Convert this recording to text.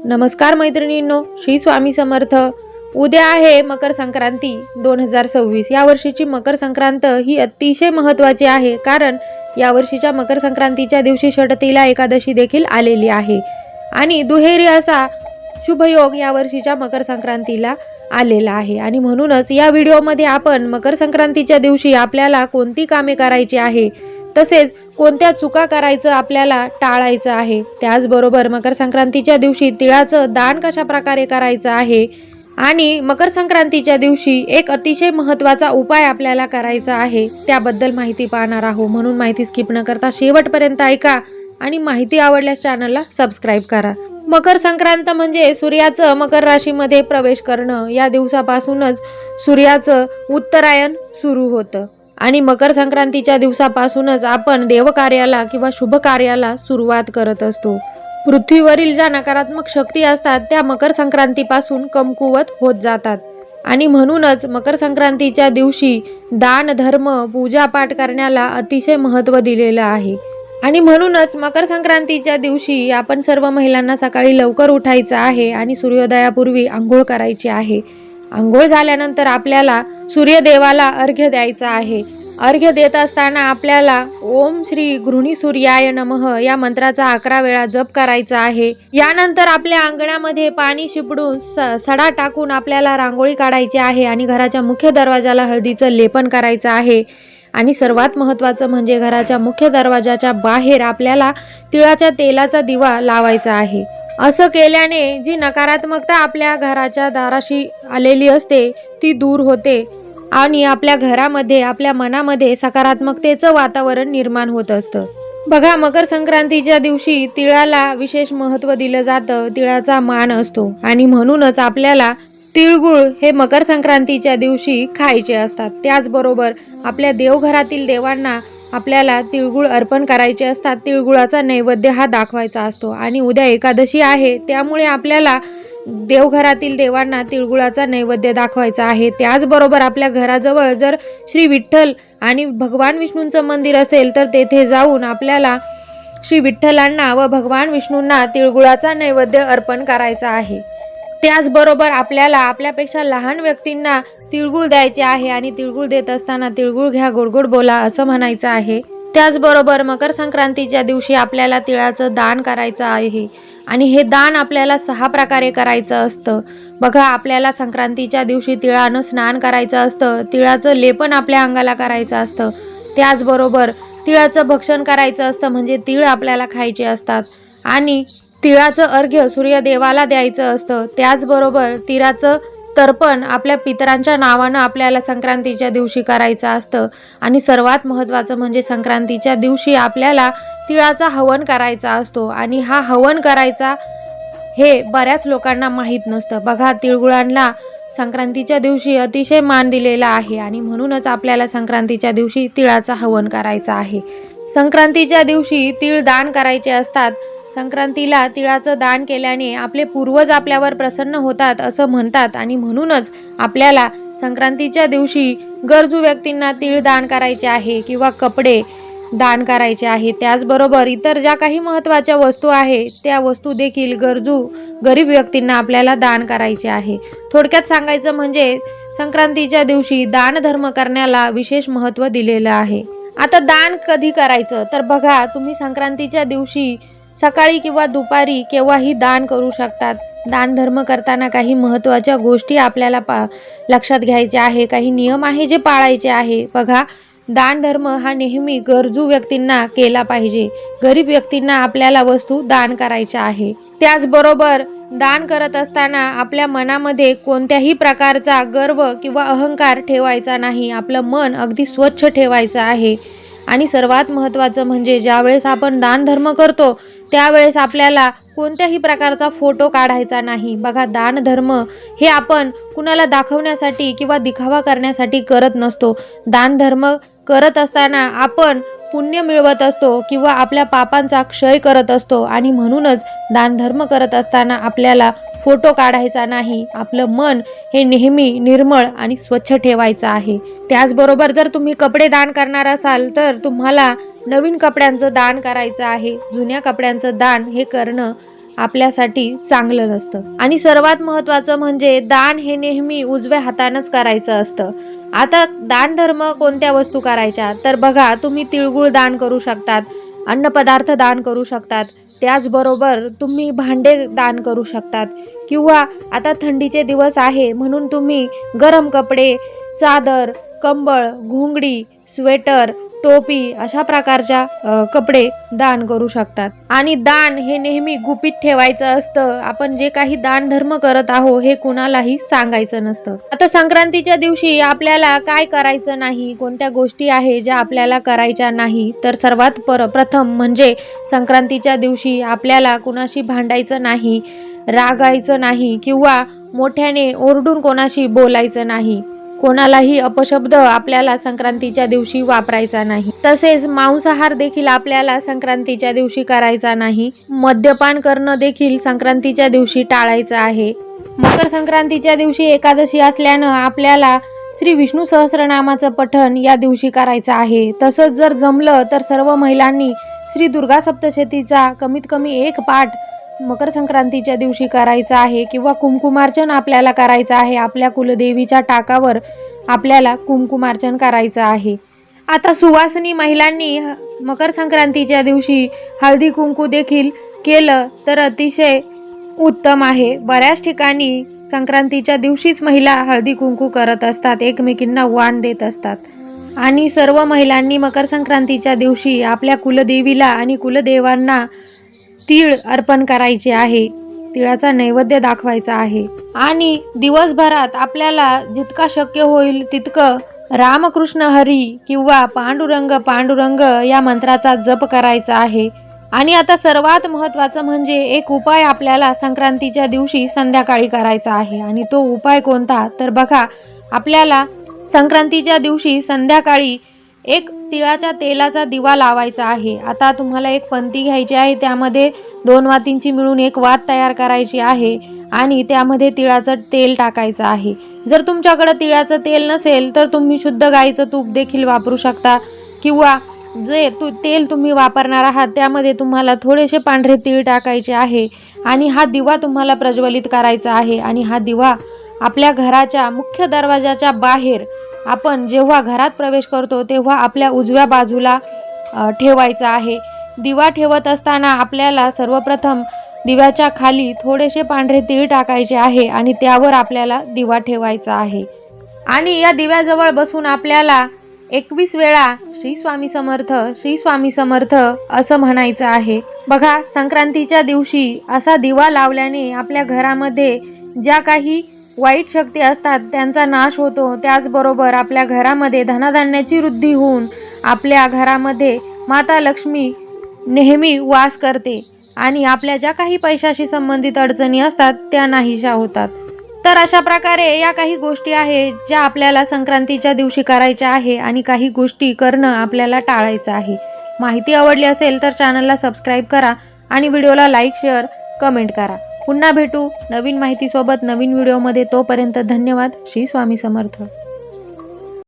नमस्कार मैत्रिणींनो, श्री स्वामी समर्थ. उद्या आहे मकर संक्रांती 2026. या वर्षीची मकर संक्रांत ही अतिशय महत्त्वाची आहे, कारण या वर्षीच्या मकर संक्रांतीच्या दिवशी षटतिला एकादशी देखील आलेली आहे आणि दुहेरी असा शुभयोग या वर्षीच्या मकर संक्रांतीला आलेला आहे. आणि म्हणूनच या व्हिडिओमध्ये आपण मकर संक्रांतीच्या दिवशी आपल्याला कोणती कामे करायची आहे, तसेच कोणत्या चुका करायचं आपल्याला टाळायचं आहे, त्याचबरोबर मकर संक्रांतीच्या दिवशी तिळाचं दान कशा प्रकारे करायचं आहे आणि मकर संक्रांतीच्या दिवशी एक अतिशय महत्त्वाचा उपाय आपल्याला करायचा आहे, त्याबद्दल माहिती पाहणार आहोत. म्हणून माहिती स्किप न करता शेवटपर्यंत ऐका आणि माहिती आवडल्यास चॅनलला सबस्क्राईब करा. मकर संक्रांत म्हणजे सूर्याचं मकर राशीमध्ये प्रवेश करणं. या दिवसापासूनच सूर्याचं उत्तरायण सुरू होतं आणि मकर संक्रांतीच्या दिवसापासूनच आपण देवकार्याला किंवा शुभ कार्याला सुरुवात करत असतो. पृथ्वीवरील ज्या नकारात्मक शक्ती असतात त्या मकर संक्रांतीपासून कमकुवत होत जातात आणि म्हणूनच मकर संक्रांतीच्या दिवशी दान धर्म पूजापाठ करण्याला अतिशय महत्त्व दिलेलं आहे. आणि म्हणूनच मकर संक्रांतीच्या दिवशी आपण सर्व महिलांना सकाळी लवकर उठायचं आहे आणि सूर्योदयापूर्वी आंघोळ करायची आहे. आंघोळ झाल्यानंतर आपल्याला सूर्यदेवाला अर्घ्य द्यायचा आहे. अर्घ्य देत असताना आपल्याला ओम श्री गृहिणी सूर्याय नमः या मंत्राचा 11 वेळा जप करायचा आहे. यानंतर आपल्या अंगणामध्ये पाणी शिपडून सडा टाकून आपल्याला रांगोळी काढायची आहे आणि घराच्या मुख्य दरवाजाला हळदीचं लेपन करायचं आहे. आणि सर्वात महत्त्वाचं म्हणजे घराच्या मुख्य दरवाजाच्या बाहेर आपल्याला तिळाच्या तेलाचा दिवा लावायचा आहे. असं केल्याने जी नकारात्मकता आपल्या घराच्या दाराशी आलेली असते ती दूर होते आणि आपल्या घरामध्ये आपल्या मनामध्ये सकारात्मकतेचं वातावरण निर्माण होत असतं. बघा, मकर संक्रांतीच्या दिवशी तिळाला विशेष महत्त्व दिलं जातं, तिळाचा मान असतो आणि म्हणूनच आपल्याला तिळगुळ हे मकर संक्रांतीच्या दिवशी खायचे असतात. त्याचबरोबर आपल्या देवघरातील देवांना आपल्याला तिळगुळ अर्पण करायचे असतात. तिळगुळाचा नैवेद्य हा दाखवायचा असतो आणि उद्या एकादशी आहे, त्यामुळे आपल्याला देवघरातील देवांना तिळगुळाचा नैवेद्य दाखवायचा आहे. त्याचबरोबर आपल्या घराजवळ जर श्री विठ्ठल आणि भगवान विष्णूंचं मंदिर असेल तर तेथे जाऊन आपल्याला श्री विठ्ठलांना व भगवान विष्णूंना तिळगुळाचा नैवेद्य अर्पण करायचा आहे. त्याचबरोबर आपल्याला आपल्यापेक्षा लहान व्यक्तींना तिळगुळ द्यायचे आहे आणि तिळगुळ देत असताना तिळगुळ घ्या गोड गोड बोला असं म्हणायचं आहे. त्याचबरोबर मकर संक्रांतीच्या दिवशी आपल्याला तिळाचं दान करायचं आहे आणि हे दान आपल्याला 6 प्रकारे करायचं असतं. बघा, आपल्याला संक्रांतीच्या दिवशी तिळानं स्नान करायचं असतं, तिळाचं लेपन आपल्या अंगाला करायचं असतं, त्याचबरोबर तिळाचं भक्षण करायचं असतं म्हणजे तीळ आपल्याला खायचे असतात आणि तिळाचं अर्घ्य सूर्यदेवाला द्यायचं असतं. त्याचबरोबर तिळाचं तर्पण आपल्या पितरांच्या नावानं आपल्याला संक्रांतीच्या दिवशी करायचं असतं आणि सर्वात महत्त्वाचं म्हणजे संक्रांतीच्या दिवशी आपल्याला तिळाचा हवन करायचा असतो आणि हा हवन करायचा हे बऱ्याच लोकांना माहीत नसतं. बघा, तिळगुळांना संक्रांतीच्या दिवशी अतिशय मान दिलेला आहे आणि म्हणूनच आपल्याला संक्रांतीच्या दिवशी तिळाचा हवन करायचा आहे. संक्रांतीच्या दिवशी तीळ दान करायचे असतात. संक्रांतीला तिळाचं दान केल्याने आपले पूर्वज आपल्यावर प्रसन्न होतात असं म्हणतात आणि म्हणूनच आपल्याला संक्रांतीच्या दिवशी गरजू व्यक्तींना तीळ दान करायचे आहे किंवा कपडे दान करायचे आहे. त्याचबरोबर इतर ज्या काही महत्त्वाच्या वस्तू आहे त्या वस्तू देखील गरीब व्यक्तींना आपल्याला दान करायचे आहे. थोडक्यात सांगायचं म्हणजे संक्रांतीच्या दिवशी दानधर्म करण्याला विशेष महत्त्व दिलेलं आहे. आता दान कधी करायचं तर बघा, तुम्ही संक्रांतीच्या दिवशी सकाळी किंवा दुपारी केव्हाही दान करू शकतात. दानधर्म करताना काही महत्त्वाच्या गोष्टी आपल्याला लक्षात घ्यायच्या आहे, काही नियम आहे जे पाळायचे आहे. बघा, दानधर्म हा नेहमी गरजू व्यक्तींना केला पाहिजे. गरीब व्यक्तींना आपल्याला वस्तू दान करायच्या आहे. त्याचबरोबर दान करत असताना आपल्या मनामध्ये कोणत्याही प्रकारचा गर्व किंवा अहंकार ठेवायचा नाही. आपलं मन अगदी स्वच्छ ठेवायचं आहे. आणि सर्वात महत्त्वाचं म्हणजे ज्यावेळेस आपण दानधर्म करतो त्यावेळेस आपल्याला कोणत्याही प्रकारचा फोटो काढायचा नाही. बघा, दानधर्म हे आपण कुणाला दाखवण्यासाठी किंवा दिखावा करण्यासाठी करत नसतो. दानधर्म करत असताना आपण पुण्य मिळवत असतो किंवा आपल्या पापांचा क्षय करत असतो आणि म्हणूनच दानधर्म करत असताना आपल्याला फोटो काढायचा नाही. आपलं मन हे नेहमी निर्मळ आणि स्वच्छ ठेवायचं आहे. त्याचबरोबर जर तुम्ही कपडे दान करणार असाल तर तुम्हाला नवीन कपड्यांचं दान करायचं आहे. जुन्या कपड्यांचं दान हे करणं आपल्यासाठी चांगलं नसतं. आणि सर्वात महत्त्वाचं म्हणजे दान हे नेहमी उजव्या हातानंच करायचं असतं. आता दान धर्म कोणत्या वस्तू करायच्या तर बघा, तुम्ही तिळगुळ दान करू शकतात, अन्नपदार्थ दान करू शकतात, त्याचबरोबर तुम्ही भांडे दान करू शकतात, किंवा आता थंडीचे दिवस आहे म्हणून तुम्ही गरम कपडे, चादर, कंबळ, घोंगडी, स्वेटर, टोपी अशा प्रकारच्या कपडे दान करू शकतात. आणि दान हे नेहमी गुपित ठेवायचं असतं. आपण जे काही दान धर्म करत आहो हे कुणालाही सांगायचं नसतं. आता संक्रांतीच्या दिवशी आपल्याला काय करायचं नाही, कोणत्या गोष्टी आहे ज्या आपल्याला करायच्या नाही, तर सर्वात प्रथम म्हणजे संक्रांतीच्या दिवशी आपल्याला कुणाशी भांडायचं नाही, रागायचं नाही, किंवा मोठ्याने ओरडून कोणाशी बोलायचं नाही. कोणालाही अपशब्द आपल्याला संक्रांतीच्या दिवशी वापरायचा नाही. तसेच मांसाहार देखील आपल्याला संक्रांतीच्या दिवशी करायचा नाही. मद्यपान करणं देखील संक्रांतीच्या दिवशी टाळायचं आहे. मकर संक्रांतीच्या दिवशी एकादशी असल्यानं आपल्याला श्री विष्णू सहस्रनामाचं पठण या दिवशी करायचं आहे. तसंच जर जमलं तर सर्व महिलांनी श्री दुर्गा सप्तशतीचा कमीत कमी एक पाठ मकर संक्रांतीच्या दिवशी करायचं आहे, किंवा कुंकुमार्चन आपल्याला करायचं आहे. आपल्या कुलदेवीच्या टाकावर आपल्याला कुंकुमार्चन करायचं आहे. आता सुवासिनी महिलांनी मकर संक्रांतीच्या दिवशी हळदी कुंकू देखील केलं तर अतिशय उत्तम आहे. बऱ्याच ठिकाणी संक्रांतीच्या दिवशीच महिला हळदी कुंकू करत असतात, एकमेकींना वाण देत असतात. आणि सर्व महिलांनी मकर संक्रांतीच्या दिवशी आपल्या कुलदेवीला आणि कुलदेवांना तीळ अर्पण करायचे आहे, तिळाचा नैवेद्य दाखवायचा आहे. आणि दिवसभरात आपल्याला जितका शक्य होईल तितकं रामकृष्ण हरी किंवा पांडुरंग पांडुरंग या मंत्राचा जप करायचा आहे. आणि आता सर्वात महत्त्वाचं म्हणजे एक उपाय आपल्याला संक्रांतीच्या दिवशी संध्याकाळी करायचा आहे. आणि तो उपाय कोणता तर बघा, आपल्याला संक्रांतीच्या दिवशी संध्याकाळी एक तिळाच्या तेलाचा दिवा लावायचा आहे. आता तुम्हाला एक पंती घ्यायची आहे, त्यामध्ये 2 वातींची मिळून एक वात तयार करायची आहे आणि त्यामध्ये तिळाचं तेल टाकायचं आहे. जर तुमच्याकडे तिळाचं तेल नसेल तर तुम्ही शुद्ध गाईचं तूप देखील वापरू शकता, किंवा जे तेल तुम्ही वापरणार आहात त्यामध्ये तुम्हाला थोडेसे पांढरे तीळ टाकायचे आहे आणि हा दिवा तुम्हाला प्रज्वलित करायचा आहे. आणि हा दिवा आपल्या घराच्या मुख्य दरवाजाच्या बाहेर आपण जेव्हा घरात प्रवेश करतो तेव्हा आपल्या उजव्या बाजूला ठेवायचा आहे. दिवा ठेवत असताना आपल्याला सर्वप्रथम दिव्याच्या खाली थोडेसे पांढरे तीळ टाकायचे आहे आणि त्यावर आपल्याला दिवा ठेवायचा आहे. आणि या दिव्याजवळ बसून आपल्याला 21 वेळा श्री स्वामी समर्थ, श्री स्वामी समर्थ असं म्हणायचं आहे. बघा, संक्रांतीच्या दिवशी असा दिवा लावल्याने आपल्या घरामध्ये ज्या काही वाईट शक्ती असतात त्यांचा नाश होतो. त्याचबरोबर आपल्या घरामध्ये धनधान्याची वृद्धी होऊन आपल्या घरामध्ये माता लक्ष्मी नेहमी वास करते आणि आपल्या ज्या काही पैशाशी संबंधित अडचणी असतात त्या नाहीशा होतात. तर अशा प्रकारे या काही गोष्टी आहेत ज्या आपल्याला संक्रांतीच्या दिवशी करायच्या आहे आणि काही गोष्टी करणं आपल्याला टाळायचं आहे. माहिती आवडली असेल तर चॅनलला सबस्क्राईब करा आणि व्हिडिओला लाईक, शेअर, कमेंट करा. पुन्हा भेटू नवीन माहितीसोबत नवीन व्हिडिओमध्ये. तोपर्यंत धन्यवाद. श्री स्वामी समर्थ.